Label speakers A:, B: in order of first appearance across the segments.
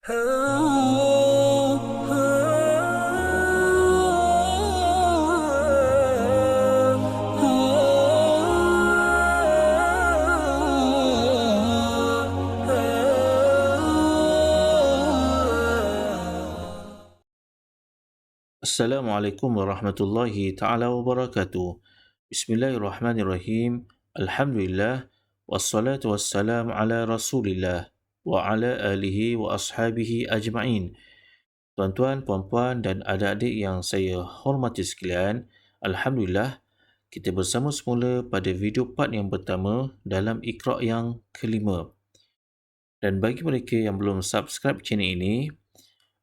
A: Assalamualaikum warahmatullahi taala wabarakatuh. Bismillahirrahmanirrahim. Alhamdulillah wassalatu wassalam ala Rasulillah wa ala alihi wa ashabihi ajma'in. Tuan-tuan, puan-puan dan adik-adik yang saya hormati sekalian, alhamdulillah kita bersama semula pada video part yang pertama dalam Iqra yang kelima. Dan bagi mereka yang belum subscribe channel ini,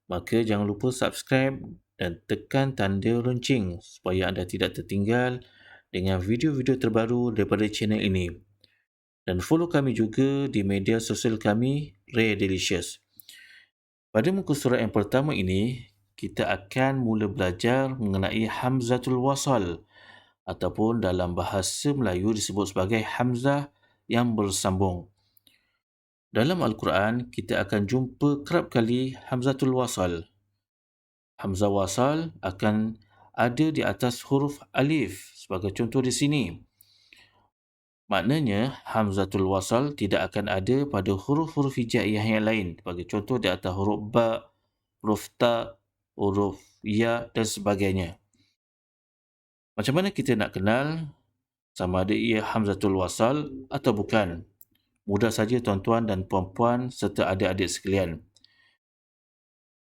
A: maka jangan lupa subscribe dan tekan tanda lonceng supaya anda tidak tertinggal dengan video-video terbaru daripada channel ini. Dan follow kami juga di media sosial kami, Rare Delicious. Pada muka surat yang pertama ini, kita akan mula belajar mengenai Hamzatul Wasal ataupun dalam bahasa Melayu disebut sebagai Hamzah yang bersambung. Dalam Al-Quran, kita akan jumpa kerap kali Hamzatul Wasal. Hamzah wasal akan ada di atas huruf alif sebagai contoh di sini. Maknanya, Hamzatul Wasal tidak akan ada pada huruf-huruf hijaiyah yang lain. Sebagai contoh di atas huruf ba, huruf ta, huruf ya dan sebagainya. Macam mana kita nak kenal sama ada ia Hamzatul Wasal atau bukan? Mudah saja tuan-tuan dan puan-puan serta adik-adik sekalian.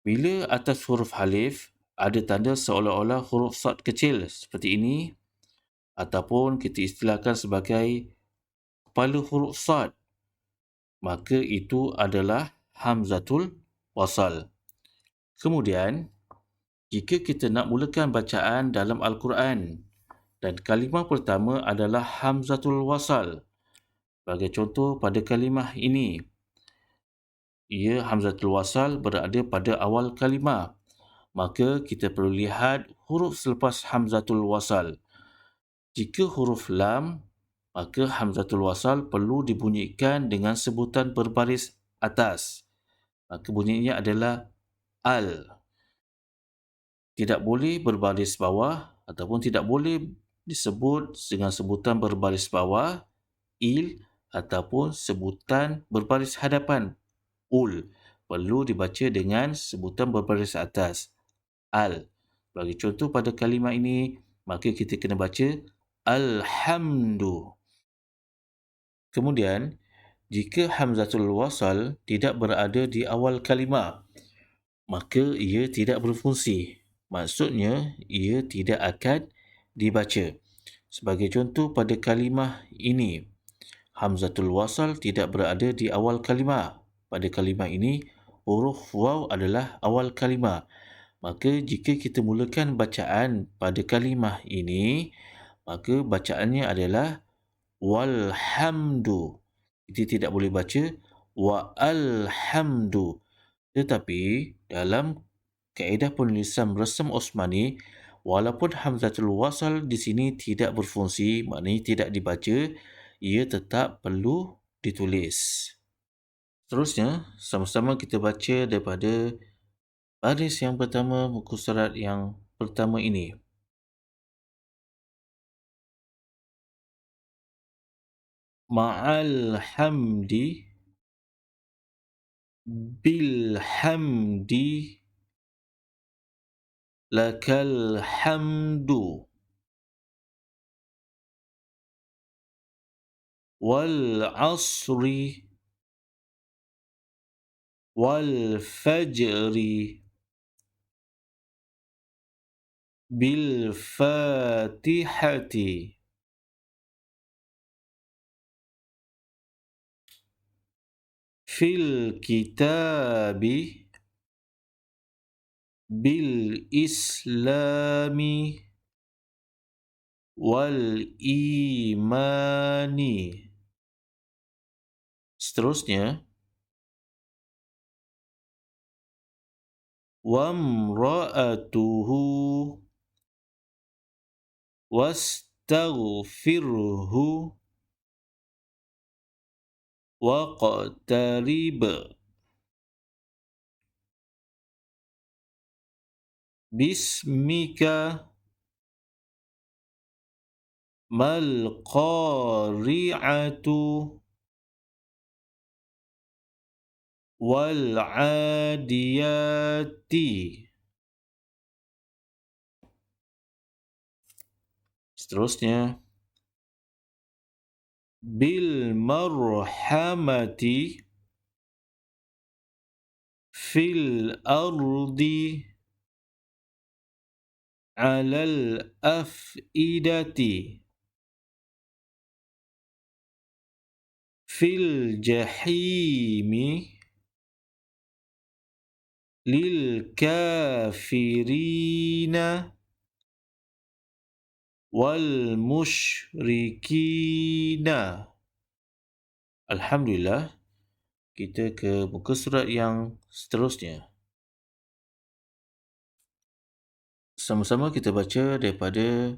A: Bila atas huruf alif ada tanda seolah-olah huruf sad kecil seperti ini ataupun kita istilahkan sebagai kepala huruf sad, maka itu adalah Hamzatul Wasal. Kemudian, jika kita nak mulakan bacaan dalam Al-Quran dan kalimah pertama adalah Hamzatul Wasal, sebagai contoh pada kalimah ini, ia Hamzatul Wasal berada pada awal kalimah, maka kita perlu lihat huruf selepas Hamzatul Wasal. Jika huruf lam, maka Hamzatul Wasal perlu dibunyikan dengan sebutan berbaris atas. Maka bunyinya adalah al. Tidak boleh berbaris bawah ataupun tidak boleh disebut dengan sebutan berbaris bawah, il, ataupun sebutan berbaris hadapan, ul. Perlu dibaca dengan sebutan berbaris atas, al. Bagi contoh pada kalimah ini, maka kita kena baca alhamdu. Kemudian, jika Hamzatul Wasal tidak berada di awal kalimah, maka ia tidak berfungsi. Maksudnya, ia tidak akan dibaca. Sebagai contoh pada kalimah ini, Hamzatul Wasal tidak berada di awal kalimah. Pada kalimah ini, huruf waw adalah awal kalimah. Maka jika kita mulakan bacaan pada kalimah ini, maka bacaannya adalah walhamdu. Kita tidak boleh baca wa'alhamdu. Tetapi dalam kaedah penulisan resam Osmani, walaupun Hamzatul Wasal di sini tidak berfungsi, maknanya tidak dibaca, ia tetap perlu ditulis. Seterusnya, sama-sama kita baca daripada baris yang pertama muka surat yang pertama ini. Ma'al hamdi bilhamdi lakal hamdu wal asri wal fajri bil fatihati fil kitabi bil islami wal imani. Seterusnya, wamra'atuhu wastaghfirhu waqtarib. Bismika mal qari'atu wal 'adiyati. Seterusnya, bil marhamati fil ardi 'alal af'idati fil jahimi lil kafirina wal musyrikina. Alhamdulillah, kita ke muka surat yang seterusnya. Sama-sama kita baca daripada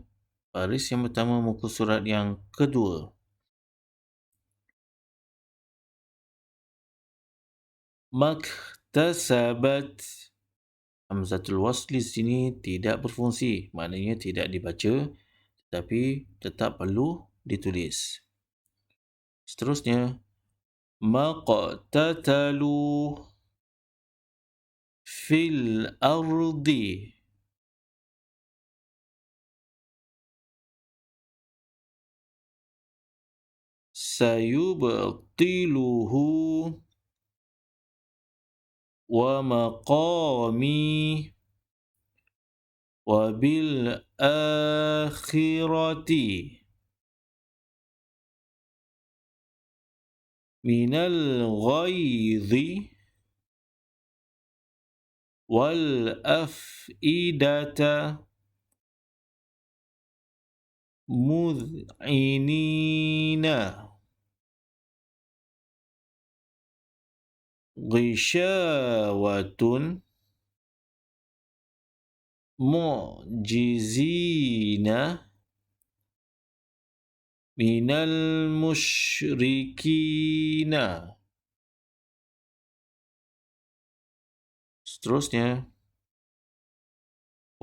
A: baris yang pertama muka surat yang kedua. Maktasabat. Hamzatul wasli sini tidak berfungsi, maknanya tidak dibaca, tetapi tetap perlu ditulis. Seterusnya, maqtatalu fil ardi. Sayubtiluhu wa maqami wa bil akhirati minal ghaidhi wal af'idata mud'inina ghisyawatun mu'jizina minal musyrikina. Seterusnya,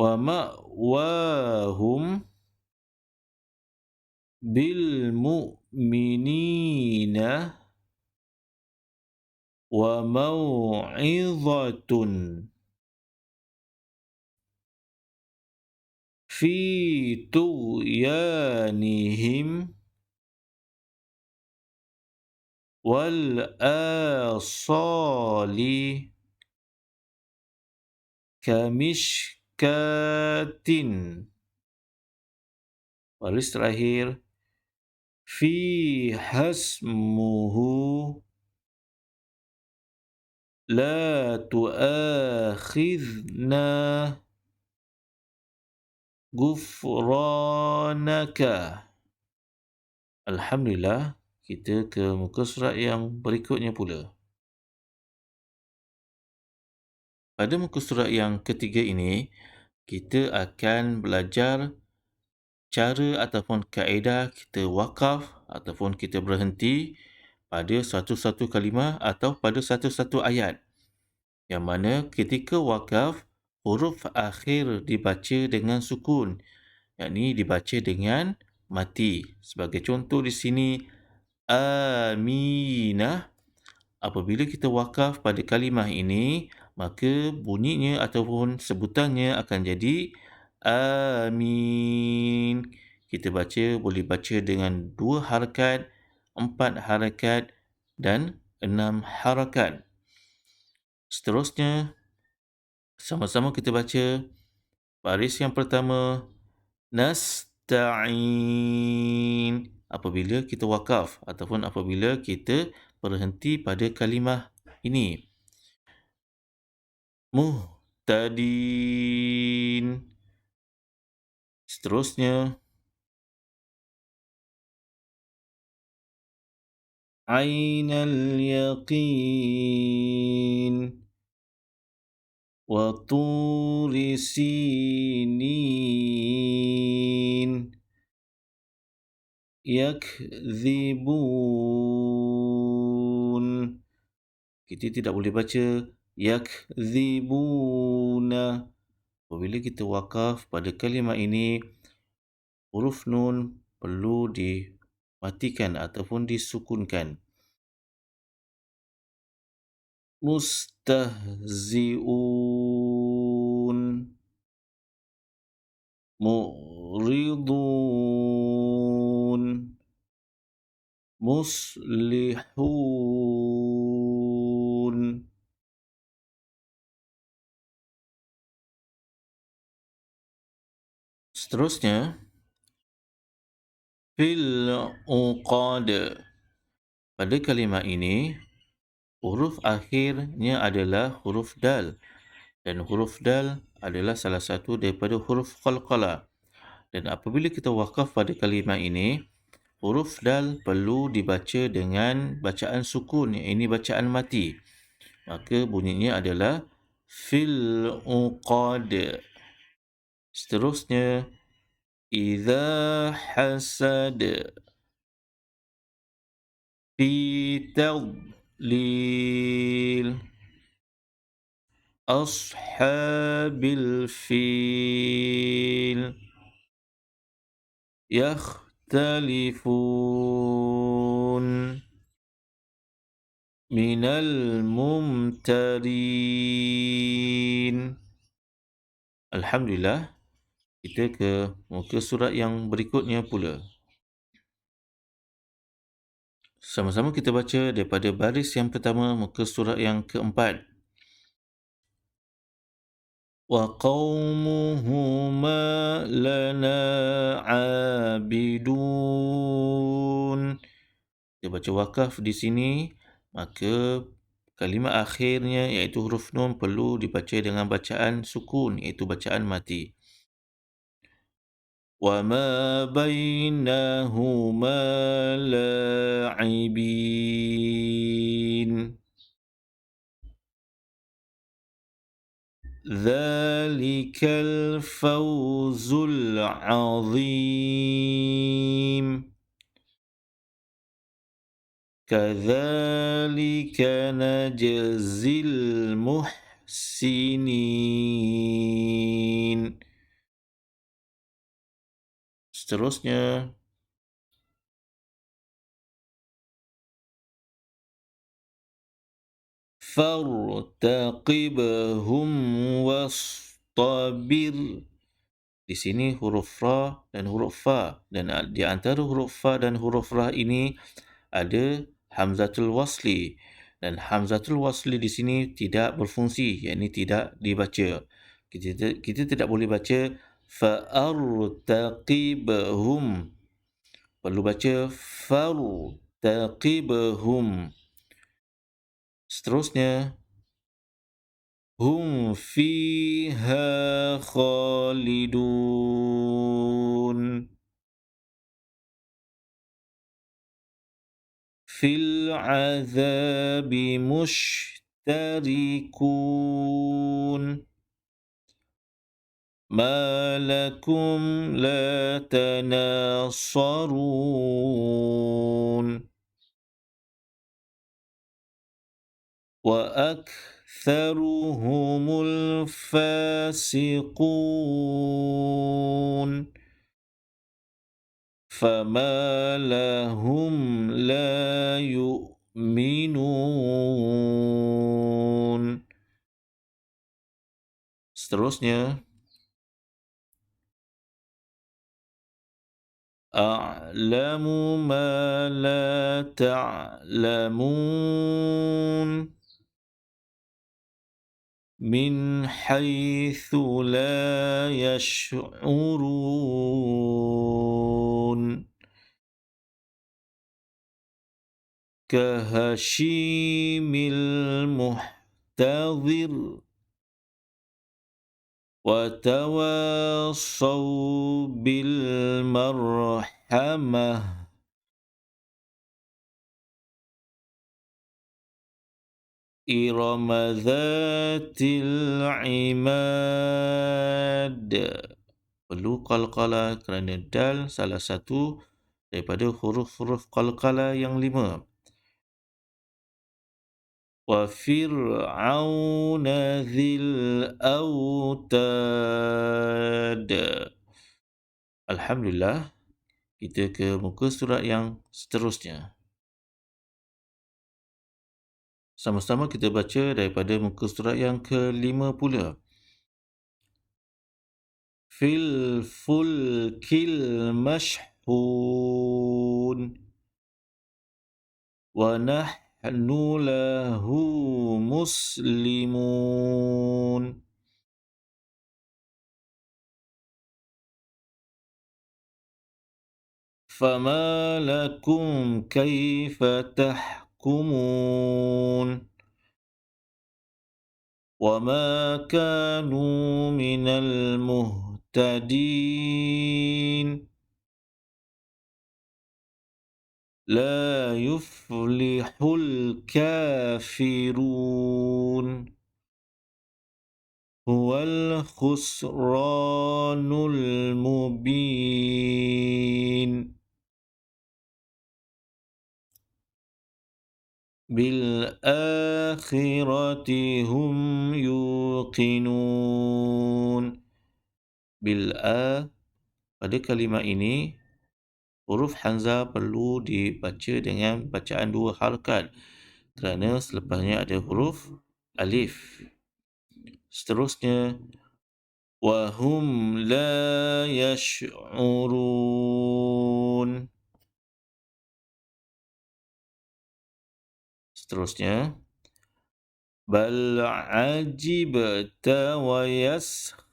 A: wa ma'wahum bil mu'minina wa mau'izatun fi tughyanihim wal asali kamishkatin. Baris terakhir, fi hasmuhu la tu'akhidna gufranaka. Alhamdulillah, kita ke muka surat yang berikutnya pula. Pada muka surat yang ketiga ini, kita akan belajar cara ataupun kaedah kita wakaf ataupun kita berhenti pada satu-satu kalimah atau pada satu-satu ayat. Yang mana ketika wakaf, huruf akhir dibaca dengan sukun, yakni dibaca dengan mati. Sebagai contoh di sini, aminah. Apabila kita wakaf pada kalimah ini, maka bunyinya ataupun sebutannya akan jadi amin. Kita boleh baca dengan 2 harakat, 4 harakat dan 6 harakat. Seterusnya, sama-sama kita baca baris yang pertama, nasta'in. Apabila kita wakaf ataupun apabila kita berhenti pada kalimah ini. Muhtadin. Seterusnya, ainal yaqin wa turi sinin yakzibun. Kita tidak boleh baca yakzibuna, Apabila kita wakaf pada kalimah ini, huruf nun perlu dimatikan ataupun disukunkan. Mustahzi'un, mu'ridun, muslihun. Seterusnya, fil uqad. Pada kalimah ini, huruf akhirnya adalah huruf dal. Dan huruf dal adalah salah satu daripada huruf qalqalah. Dan apabila kita wakaf pada kalimah ini, huruf dal perlu dibaca dengan bacaan sukun. Ini bacaan mati. Maka bunyinya adalah fil uqad. Seterusnya, idza hasad, fi tadlil, ashabil fil, yakhtalifun, minal mumtarin. Alhamdulillah, kita ke muka surat yang berikutnya pula. Sama-sama kita baca daripada baris yang pertama, muka surat yang keempat. Wa qaumuhuma lana abidun. Kita baca wakaf di sini, maka kalimah akhirnya iaitu huruf nun perlu dibaca dengan bacaan sukun, iaitu bacaan mati. Wa ma bainahuma la'ibin. Dzalikal fawzul azim. Kadzalika najzil muhsinin. Seterusnya, fartaqibhum wastabir. Di sini huruf ra dan huruf fa, dan di antara huruf fa dan huruf ra ini ada hamzatul wasli, dan hamzatul wasli di sini tidak berfungsi, yakni tidak dibaca. Kita tidak boleh baca fartaqibhum, perlu baca fartaqibhum. Seterusnya, hum fiha khalidun, fil azabi mushtarikun, ma lakum la tanasarun, wa aktharuhumul fasiqun, fama lahum la yu'minun. Seterusnya, a'lamu ma la ta'lamun, min haitsu la yash'urun, kahashimil muhtadhir, wa tawassaw bil marhamah. Irama dhatil imad. Perlu qalqalah kerana dal salah satu daripada huruf-huruf qalqalah yang 5. وفرعون ذي الأوتاد. Alhamdulillah, kita ke muka surat yang seterusnya. Sama-sama kita baca daripada muka surat yang ke-5 pula. Fil fulkil mashhun wa nahnu lahu muslimun. فما لكم كيف تحكمون وما كانوا من المهتدين لا يفلح الكافرون هو الخسران المبين بالآخرة هم يوقنون. Pada kalimah ini, huruf hamzah perlu dibaca dengan bacaan 2 harakat kerana selepasnya ada huruf alif. Seterusnya, wahum la yash'urun. Seterusnya, bal ajibta wa yaskharun.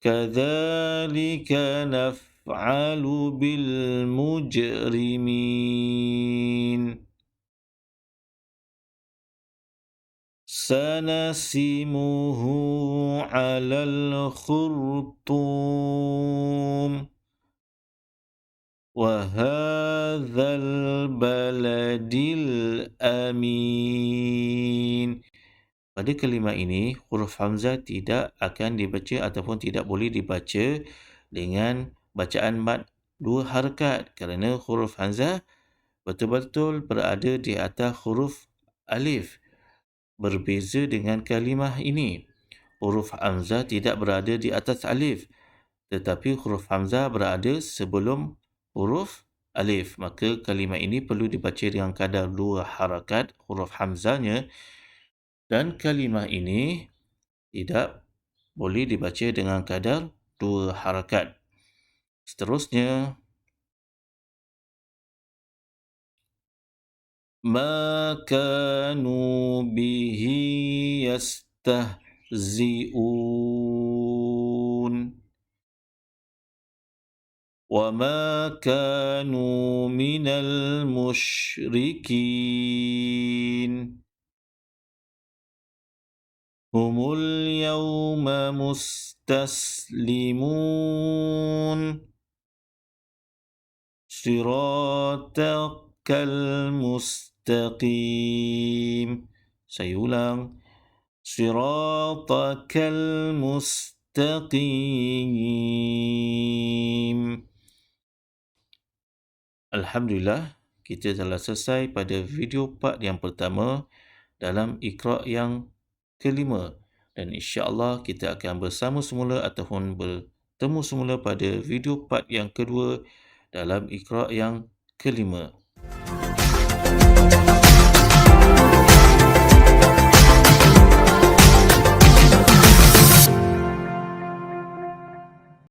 A: Kadzalika naf'alu bil mujrimin. Sanasimuhu 'alal khurtum. وهذا البلد الأمين. Pada kalimah ini, huruf hamzah tidak akan dibaca ataupun tidak boleh dibaca dengan bacaan mad 2 harakat kerana huruf hamzah betul-betul berada di atas huruf alif. Berbeza dengan kalimah ini, huruf hamzah tidak berada di atas alif, tetapi huruf hamzah berada sebelum huruf alif. Maka kalimah ini perlu dibaca dengan kadar 2 harakat huruf hamzahnya, dan kalimah ini tidak boleh dibaca dengan kadar 2 harakat. Seterusnya, ma kanu bihi yastahzi'un. وما كانوا من المشركين هم اليوم مستسلمون صراطك المستقيم. Saya ulang, صراطك المستقيم. Alhamdulillah, kita telah selesai pada video part yang pertama dalam Iqra' yang kelima, dan insya-Allah kita akan bersama semula ataupun bertemu semula pada video part yang kedua dalam Iqra' yang kelima.